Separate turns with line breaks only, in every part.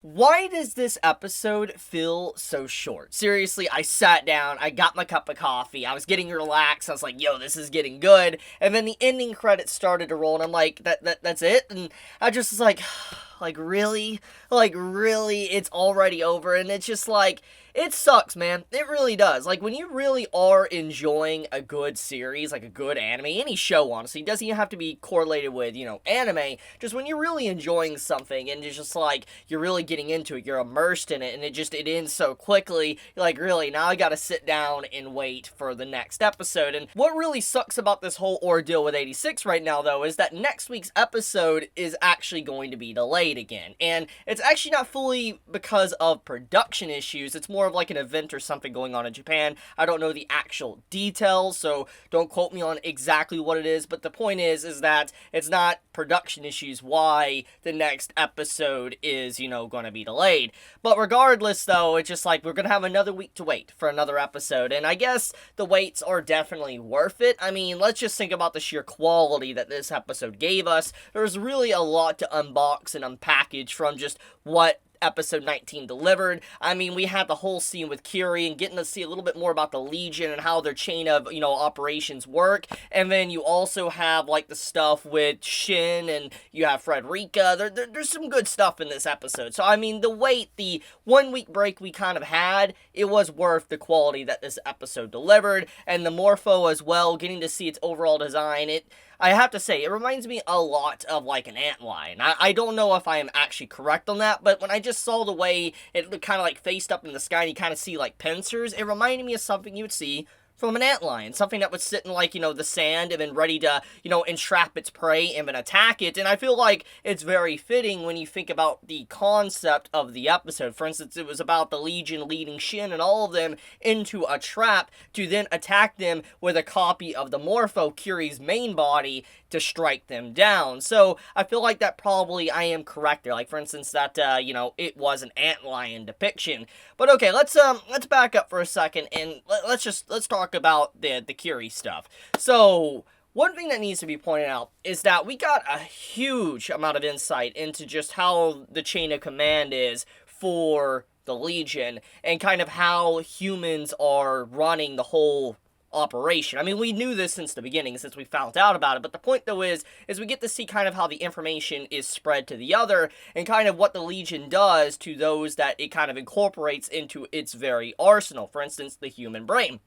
Why does this episode feel so short? Seriously, I sat down, I got my cup of coffee, I was getting relaxed, I was like, yo, this is getting good, and then the ending credits started to roll, and I'm like, that's it? And I just was like, really? Really? It's already over, and it's just like, it sucks, man. It really does. Like, when you really are enjoying a good series, like a good anime, any show, honestly, doesn't even have to be correlated with, anime, just when you're really enjoying something, and it's just like, you're really getting into it, you're immersed in it, and it ends so quickly, you're like, really, now I gotta sit down and wait for the next episode. And what really sucks about this whole ordeal with 86 right now, though, is that next week's episode is actually going to be delayed again, and it's actually not fully because of production issues, it's more of like an event or something going on in Japan. I don't know the actual details, so don't quote me on exactly what it is, but the point is that it's not production issues why the next episode is, going to be delayed. But regardless, though, it's just like we're going to have another week to wait for another episode, and I guess the waits are definitely worth it. I mean, let's just think about the sheer quality that this episode gave us. There's really a lot to unbox and unpackage from just what episode 19 delivered. I mean, we had the whole scene with Curie and getting to see a little bit more about the Legion and how their chain of, operations work. And then you also have, like, the stuff with Shin and you have Frederica. There's some good stuff in this episode. So, I mean, the 1 week break we kind of had, it was worth the quality that this episode delivered. And the Morpho as well, getting to see its overall design, I have to say, it reminds me a lot of, like, an antlion. I don't know if I am actually correct on that, but when I just saw the way it kind of, like, faced up in the sky and you kind of see, like, pincers, it reminded me of something you would see from an antlion. Something that would sit in, like, the sand and then ready to, entrap its prey and then attack it. And I feel like it's very fitting when you think about the concept of the episode. For instance, it was about the Legion leading Shin and all of them into a trap to then attack them with a copy of the Morpho, Curie's main body, to strike them down. So I feel like that probably I am correct there. Like, for instance, that, it was an antlion depiction. But okay, let's back up for a second and let's talk about the Curie stuff. So, one thing that needs to be pointed out is that we got a huge amount of insight into just how the chain of command is for the Legion and kind of how humans are running the whole operation. I mean, we knew this since the beginning, since we found out about it, but the point, though, is we get to see kind of how the information is spread to the other, and kind of what the Legion does to those that it kind of incorporates into its very arsenal. For instance, the human brain.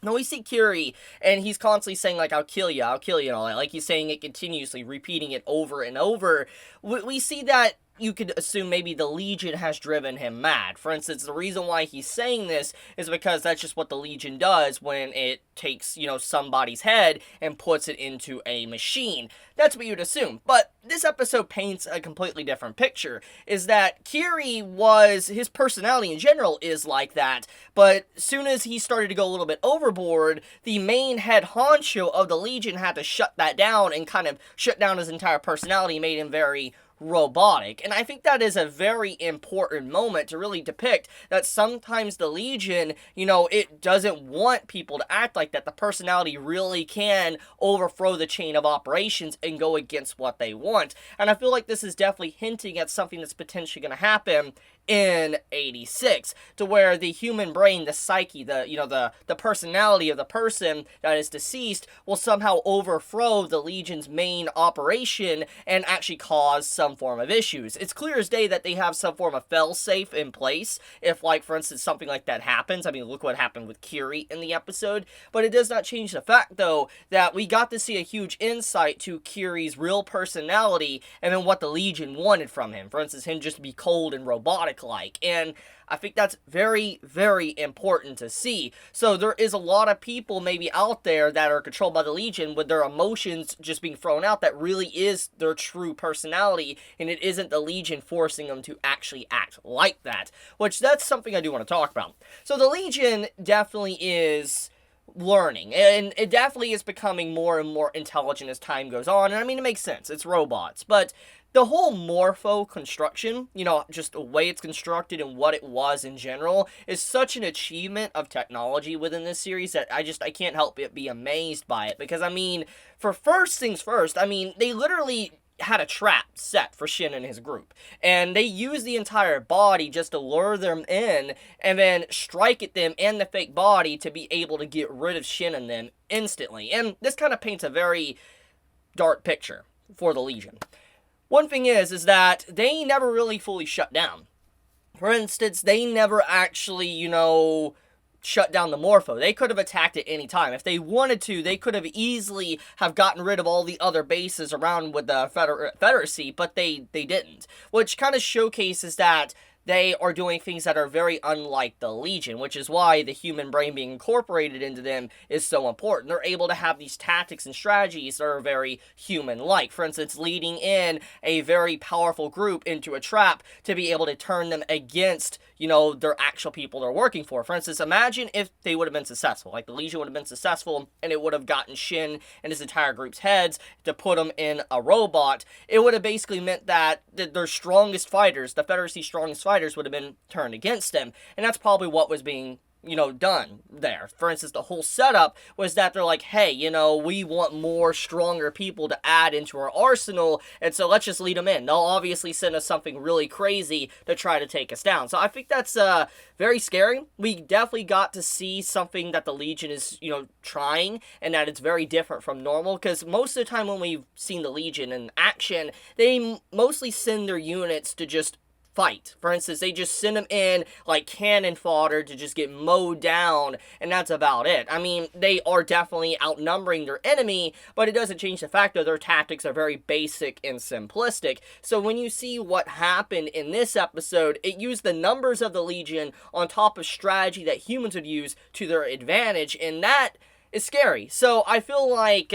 Now, we see Curie, and he's constantly saying, like, I'll kill you, and all that. Like, he's saying it continuously, repeating it over and over. We see that you could assume maybe the Legion has driven him mad. For instance, the reason why he's saying this is because that's just what the Legion does when it takes, somebody's head and puts it into a machine. That's what you'd assume. But this episode paints a completely different picture, is that Curie his personality in general is like that, but soon as he started to go a little bit overboard, the main head honcho of the Legion had to shut that down and kind of shut down his entire personality, made him very robotic. And I think that is a very important moment to really depict that sometimes the Legion, it doesn't want people to act like that. The personality really can overthrow the chain of operations and go against what they want. And I feel like this is definitely hinting at something that's potentially going to happen in 86, to where the human brain, the psyche, the personality of the person that is deceased will somehow overthrow the Legion's main operation and actually cause some form of issues. It's clear as day that they have some form of fail-safe in place if, like, for instance, something like that happens. I mean, look what happened with Curie in the episode, but it does not change the fact, though, that we got to see a huge insight to Curie's real personality and then what the Legion wanted from him. For instance, him just to be cold and robotic like, and I think that's very, very important to see. So there is a lot of people maybe out there that are controlled by the Legion with their emotions just being thrown out that really is their true personality, and it isn't the Legion forcing them to actually act like that, which that's something I do want to talk about. So the Legion definitely is learning, and it definitely is becoming more and more intelligent as time goes on, and I mean, it makes sense, it's robots, but the whole Morpho construction, just the way it's constructed and what it was in general, is such an achievement of technology within this series that I can't help but be amazed by it. Because, I mean, for first things first, I mean, they literally had a trap set for Shin and his group. And they use the entire body just to lure them in and then strike at them and the fake body to be able to get rid of Shin and them instantly. And this kind of paints a very dark picture for the Legion. One thing is that they never really fully shut down. For instance, they never actually, shut down the Morpho. They could have attacked at any time. If they wanted to, they could have easily have gotten rid of all the other bases around with the Federacy, but they didn't. Which kind of showcases that they are doing things that are very unlike the Legion, which is why the human brain being incorporated into them is so important. They're able to have these tactics and strategies that are very human-like. For instance, leading in a very powerful group into a trap to be able to turn them against, their actual people they're working for. For instance, imagine if they would have been successful. Like, the Legion would have been successful, and it would have gotten Shin and his entire group's heads to put them in a robot. It would have basically meant that their strongest fighters, the Federacy's strongest fighters, would have been turned against them, and that's probably what was being done there. For instance, the whole setup was that they're like, hey, we want more stronger people to add into our arsenal, and so let's just lead them in. They'll obviously send us something really crazy to try to take us down. So I think that's very scary. We definitely got to see something that the Legion is, trying, and that it's very different from normal, because most of the time when we've seen the Legion in action, they mostly send their units to just fight. For instance, they just send them in like cannon fodder to just get mowed down, and that's about it. I mean, they are definitely outnumbering their enemy, but it doesn't change the fact that their tactics are very basic and simplistic. So when you see what happened in this episode, it used the numbers of the Legion on top of strategy that humans would use to their advantage, and that is scary. So I feel like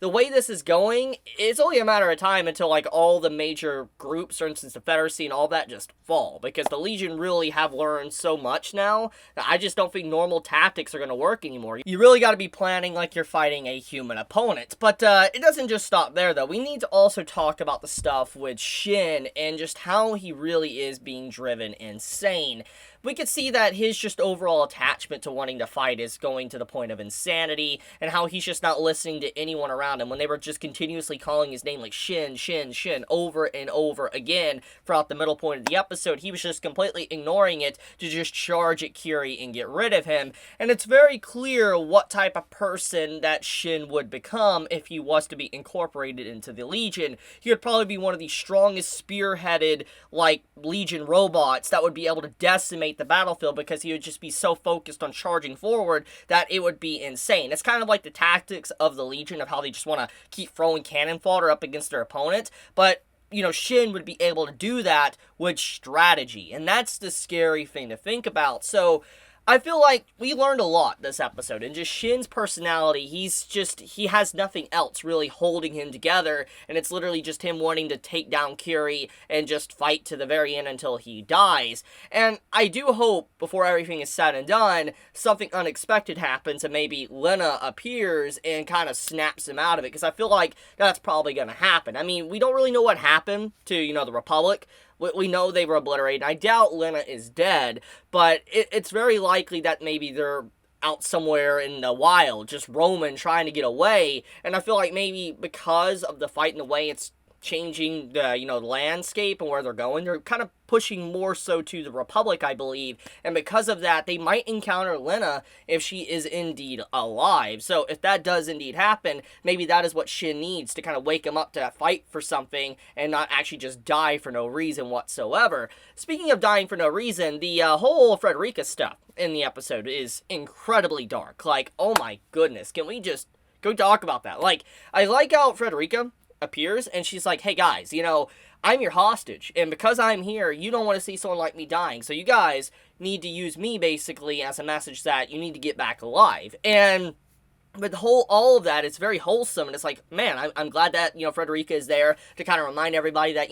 the way this is going, it's only a matter of time until, like, all the major groups, for instance, the Federacy and all that, just fall. Because the Legion really have learned so much now that I just don't think normal tactics are going to work anymore. You really got to be planning like you're fighting a human opponent. But it doesn't just stop there, though. We need to also talk about the stuff with Shin and just how he really is being driven insane. We could see that his just overall attachment to wanting to fight is going to the point of insanity, and how he's just not listening to anyone around him when they were just continuously calling his name like Shin, Shin, Shin over and over again throughout the middle point of the episode. He was just completely ignoring it to just charge at Kiri and get rid of him, and it's very clear what type of person that Shin would become if he was to be incorporated into the Legion. He would probably be one of the strongest spearheaded, like, Legion robots that would be able to decimate the battlefield, because he would just be so focused on charging forward that it would be insane. It's kind of like the tactics of the Legion, of how they just want to keep throwing cannon fodder up against their opponent, but Shin would be able to do that with strategy, and that's the scary thing to think about. So I feel like we learned a lot this episode, and just Shin's personality, he has nothing else really holding him together, and it's literally just him wanting to take down Kiri and just fight to the very end until he dies. And I do hope, before everything is said and done, something unexpected happens, and maybe Lena appears and kind of snaps him out of it, because I feel like that's probably going to happen. I mean, we don't really know what happened to, the Republic. We know they were obliterated. I doubt Lena is dead, but it's very likely that maybe they're out somewhere in the wild, just roaming, trying to get away. And I feel like maybe because of the fight and the way it's changing the, the landscape and where they're going, they're kind of pushing more so to the Republic, I believe, and because of that, they might encounter Lena if she is indeed alive. So if that does indeed happen, maybe that is what Shin needs to kind of wake him up to fight for something and not actually just die for no reason whatsoever. Speaking of dying for no reason, the whole Frederica stuff in the episode is incredibly dark. Like, oh my goodness, can we just go talk about that? Like, I like how Frederica appears, and she's like, hey guys, I'm your hostage, and because I'm here, you don't want to see someone like me dying, so you guys need to use me, basically, as a message that you need to get back alive. And with all of that, it's very wholesome, and it's like, man, I'm glad that, Frederica is there to kind of remind everybody that,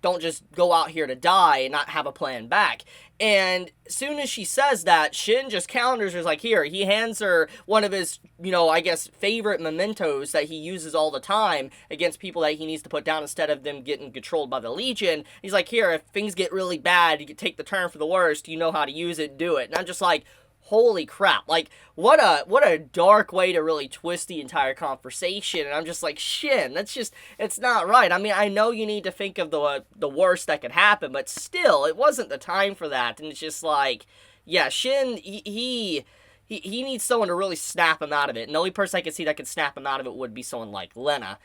don't just go out here to die and not have a plan back. And as soon as she says that, Shin just counters her, like, here, he hands her one of his, I guess, favorite mementos that he uses all the time against people that he needs to put down instead of them getting controlled by the Legion. He's like, here, if things get really bad, you can take the turn for the worst, you know how to use it, do it. And I'm just like, Holy crap. Like, what a dark way to really twist the entire conversation. And I'm just like, Shin, it's not right. I mean, I know you need to think of the worst that could happen, but still, it wasn't the time for that. And it's just like, yeah, Shin, he needs someone to really snap him out of it. And the only person I can see that could snap him out of it would be someone like Lena.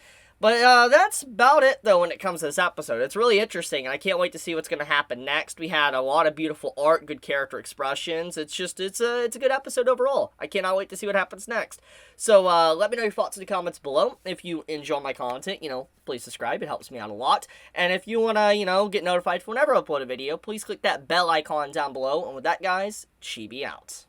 But that's about it, though, when it comes to this episode. It's really interesting, and I can't wait to see what's going to happen next. We had a lot of beautiful art, good character expressions. It's a good episode overall. I cannot wait to see what happens next. So let me know your thoughts in the comments below. If you enjoy my content, please subscribe. It helps me out a lot. And if you want to, get notified for whenever I upload a video, please click that bell icon down below. And with that, guys, Chibi out.